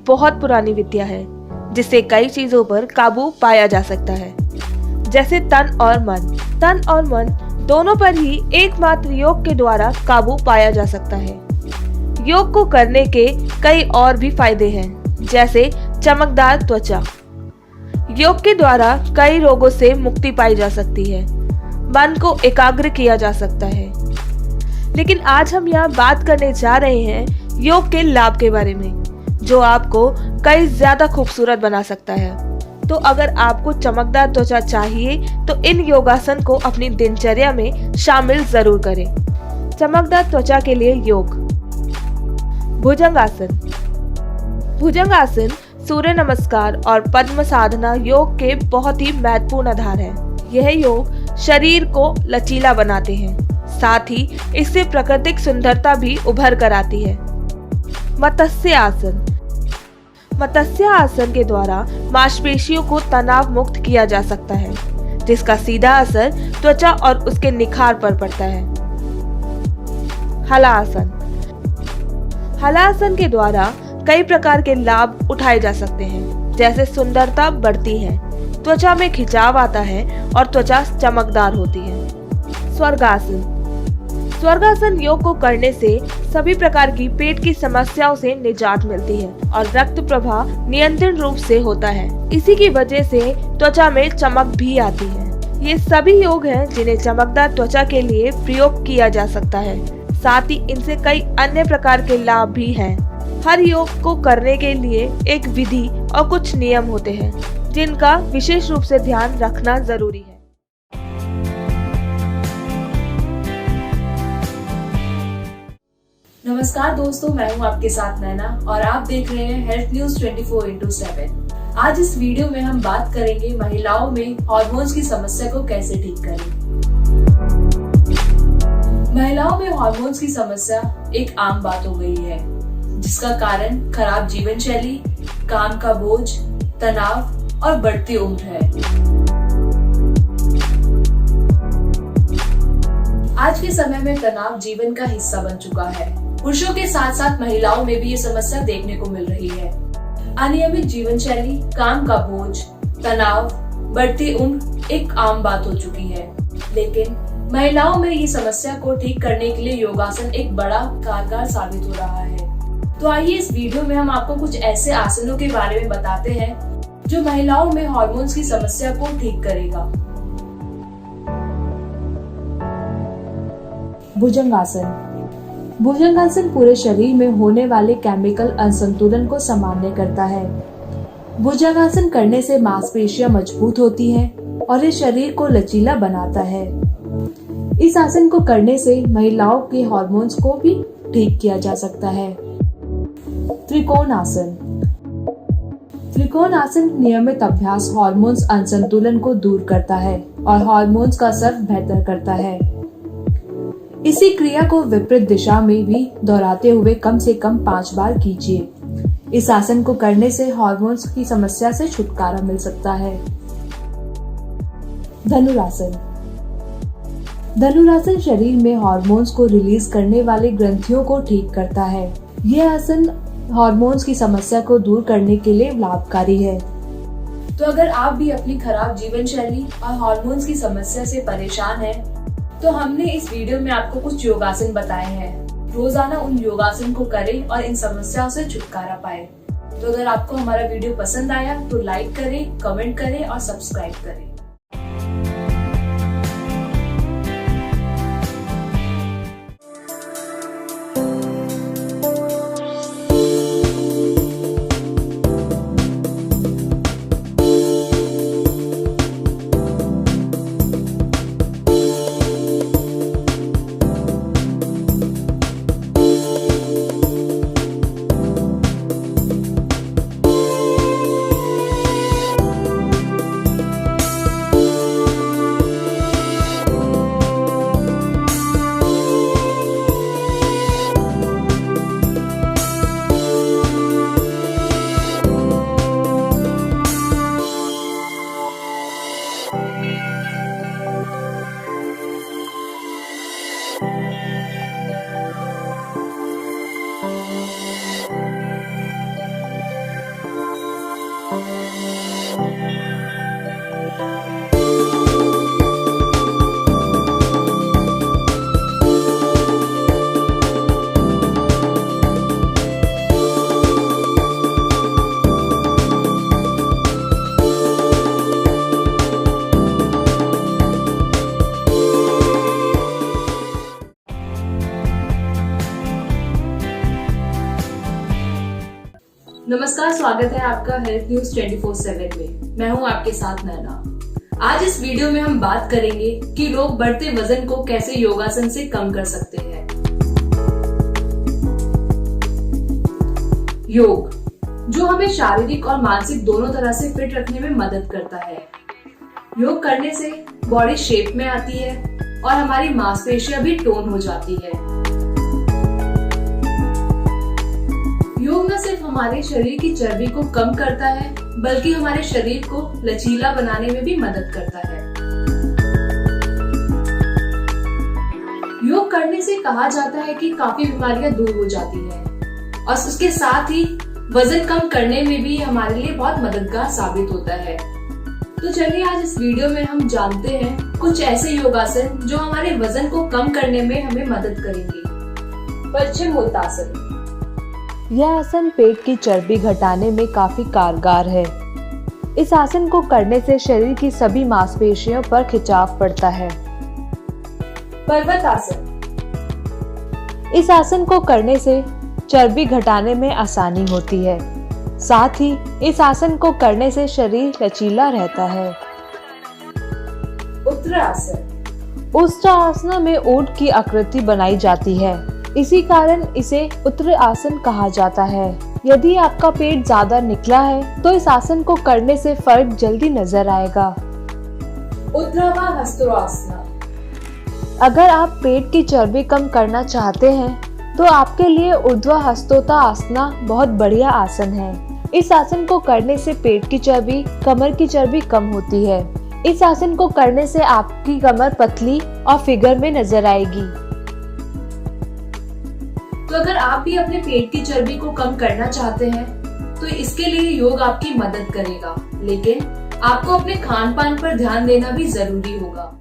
बहुत पुरानी विद्या है जिससे कई चीजों पर काबू पाया जा सकता है, जैसे तन और मन। तन और मन दोनों पर ही एकमात्र योग के द्वारा काबू पाया जा सकता है। योग को करने के कई और भी फायदे हैं, जैसे चमकदार त्वचा। योग के द्वारा कई रोगों से मुक्ति पाई जा सकती है, मन को एकाग्र किया जा सकता है। लेकिन आज हम यहाँ बात करने जा रहे हैं योग के लाभ के बारे में, जो आपको कई ज्यादा खूबसूरत बना सकता है। तो अगर आपको चमकदार त्वचा चाहिए तो इन योगासन को अपनी दिनचर्या में शामिल जरूर करें। चमकदार त्वचा के लिए योग। भुजंगासन। भुजंगासन सूर्य नमस्कार और पद्म साधना योग के बहुत ही महत्वपूर्ण आधार है। यह योग शरीर को लचीला बनाते हैं, साथ ही इससे प्राकृतिक सुंदरता भी उभर कर आती है। मत्स्य आसन। मत्स्य आसन के द्वारा मांसपेशियों को तनाव मुक्त किया जा सकता है, जिसका सीधा असर त्वचा और उसके निखार पर पड़ता है। हलासन। हलासन के द्वारा कई प्रकार के लाभ उठाए जा सकते हैं, जैसे सुंदरता बढ़ती है, त्वचा में खिंचाव आता है और त्वचा चमकदार होती है। स्वर्गासन। स्वर्गासन योग को करने से सभी प्रकार की पेट की समस्याओं से निजात मिलती है और रक्त प्रवाह नियंत्रण रूप से होता है। इसी की वजह से त्वचा में चमक भी आती है। ये सभी योग हैं जिन्हें चमकदार त्वचा के लिए प्रयोग किया जा सकता है। साथ ही इनसे कई अन्य प्रकार के लाभ भी हैं। हर योग को करने के लिए एक विधि और कुछ नियम होते हैं, जिनका विशेष रूप से ध्यान रखना जरूरी है। नमस्कार दोस्तों, मैं हूं आपके साथ नैना और आप देख रहे हैं हेल्थ न्यूज 24/7। आज इस वीडियो में हम बात करेंगे महिलाओं में हार्मोन्स की समस्या को कैसे ठीक करें। महिलाओं में हार्मोन्स की समस्या एक आम बात हो गई है, जिसका कारण खराब जीवन शैली, काम का बोझ, तनाव और बढ़ती उम्र है। आज के समय में तनाव जीवन का हिस्सा बन चुका है। पुरुषों के साथ साथ महिलाओं में भी ये समस्या देखने को मिल रही है। अनियमित जीवन शैली, काम का बोझ, तनाव, बढ़ती उम्र एक आम बात हो चुकी है। लेकिन महिलाओं में ये समस्या को ठीक करने के लिए योगासन एक बड़ा कारगर साबित हो रहा है। तो आइए इस वीडियो में हम आपको कुछ ऐसे आसनों के बारे में बताते हैं जो महिलाओं में हार्मोन्स की समस्या को ठीक करेगा। भुजंगासन। भुजंगासन पूरे शरीर में होने वाले केमिकल असंतुलन को सामान्य करता है। भुजंगासन करने से मांसपेशियां मजबूत होती हैं और ये शरीर को लचीला बनाता है। इस आसन को करने से महिलाओं के हार्मोन्स को भी ठीक किया जा सकता है। त्रिकोण आसन। त्रिकोण आसन नियमित अभ्यास हार्मोन्स असंतुलन को दूर करता है और हार्मोन्स का असर बेहतर करता है। इसी क्रिया को विपरीत दिशा में भी दोहराते हुए कम से कम 5 बार कीजिए। इस आसन को करने से हार्मोन्स की समस्या से छुटकारा मिल सकता है। धनुरासन। धनुरासन शरीर में हार्मोन्स को रिलीज करने वाले ग्रंथियों को ठीक करता है। यह आसन हार्मोन्स की समस्या को दूर करने के लिए लाभकारी है। तो अगर आप भी अपनी खराब जीवन शैली और हार्मोन्स की समस्या से परेशान हैं, तो हमने इस वीडियो में आपको कुछ योगासन बताए हैं। रोजाना उन योगासन को करें और इन समस्याओं से छुटकारा पाएं। तो अगर आपको हमारा वीडियो पसंद आया तो लाइक करें, कमेंट करें और सब्सक्राइब करें। नमस्कार, स्वागत है आपका हेल्थ न्यूज 24/7 में। मैं हूं आपके साथ नैना। आज इस वीडियो में हम बात करेंगे कि लोग बढ़ते वजन को कैसे योगासन से कम कर सकते हैं। योग, जो हमें शारीरिक और मानसिक दोनों तरह से फिट रखने में मदद करता है। योग करने से बॉडी शेप में आती है और हमारी मांसपेशियां भी टोन हो जाती है। योग न सिर्फ हमारे शरीर की चर्बी को कम करता है, बल्कि हमारे शरीर को लचीला बनाने में भी मदद करता है। योग करने से कहा जाता है कि काफी बीमारियां दूर हो जाती हैं और उसके साथ ही वजन कम करने में भी हमारे लिए बहुत मददगार साबित होता है। तो चलिए आज इस वीडियो में हम जानते हैं कुछ ऐसे योगासन जो हमारे वजन को कम करने में हमें मदद करेंगे। पश्चिमोत्तासन, यह आसन पेट की चर्बी घटाने में काफी कारगर है। इस आसन को करने से शरीर की सभी मांसपेशियों पर खिंचाव पड़ता है। पर्वतासन, इस आसन को करने से चर्बी घटाने में आसानी होती है। साथ ही इस आसन को करने से शरीर लचीला रहता है। उत्तरासन, उत्तरासन में ऊंट की आकृति बनाई जाती है, इसी कारण इसे उत्तर आसन कहा जाता है। यदि आपका पेट ज्यादा निकला है तो इस आसन को करने से फर्क जल्दी नजर आएगा। ऊर्ध्वाधर, अगर आप पेट की चर्बी कम करना चाहते हैं तो आपके लिए ऊर्ध्वहस्तोत्तासन बहुत बढ़िया आसन है। इस आसन को करने से पेट की चर्बी, कमर की चर्बी कम होती है। इस आसन को करने से आपकी कमर पतली और फिगर में नजर आएगी। तो अगर आप भी अपने पेट की चर्बी को कम करना चाहते हैं तो इसके लिए योग आपकी मदद करेगा, लेकिन आपको अपने खान पान पर ध्यान देना भी जरूरी होगा।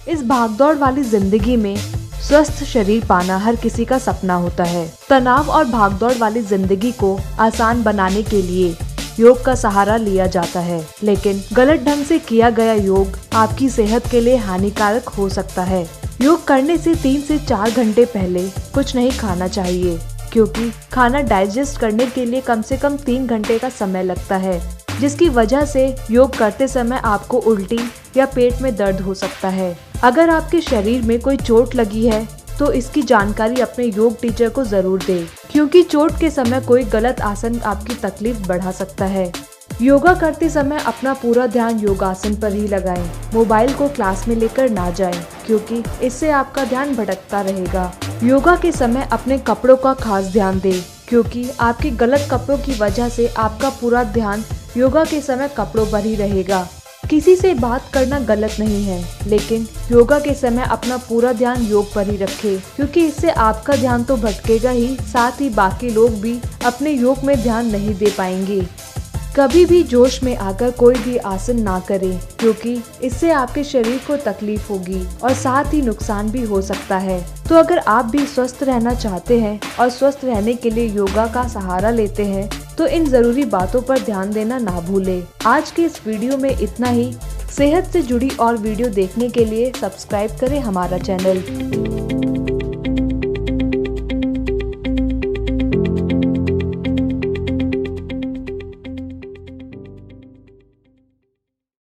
इस भागदौड़ वाली जिंदगी में स्वस्थ शरीर पाना हर किसी का सपना होता है। तनाव और भागदौड़ वाली जिंदगी को आसान बनाने के लिए योग का सहारा लिया जाता है, लेकिन गलत ढंग से किया गया योग आपकी सेहत के लिए हानिकारक हो सकता है। योग करने से 3 से 4 घंटे पहले कुछ नहीं खाना चाहिए, क्योंकि खाना डाइजेस्ट करने के लिए कम से कम 3 घंटे का समय लगता है, जिसकी वजह से योग करते समय आपको उल्टी या पेट में दर्द हो सकता है। अगर आपके शरीर में कोई चोट लगी है तो इसकी जानकारी अपने योग टीचर को जरूर दें, क्योंकि चोट के समय कोई गलत आसन आपकी तकलीफ बढ़ा सकता है। योगा करते समय अपना पूरा ध्यान योगासन पर ही लगाएं। मोबाइल को क्लास में लेकर ना जाएं, क्योंकि इससे आपका ध्यान भटकता रहेगा। योगा के समय अपने कपड़ों का खास ध्यान दें, क्योंकि आपके गलत कपड़ों की वजह से आपका पूरा ध्यान योगा के समय कपड़ों पर ही रहेगा। किसी से बात करना गलत नहीं है, लेकिन योगा के समय अपना पूरा ध्यान योग पर ही रखें, क्योंकि इससे आपका ध्यान तो भटकेगा ही, साथ ही बाकी लोग भी अपने योग में ध्यान नहीं दे पाएंगे। कभी भी जोश में आकर कोई भी आसन ना करें, क्योंकि इससे आपके शरीर को तकलीफ होगी और साथ ही नुकसान भी हो सकता है। तो अगर आप भी स्वस्थ रहना चाहते हैं और स्वस्थ रहने के लिए योगा का सहारा लेते हैं, तो इन जरूरी बातों पर ध्यान देना ना भूलें। आज के इस वीडियो में इतना ही। सेहत से जुड़ी और वीडियो देखने के लिए सब्सक्राइब करें हमारा चैनल।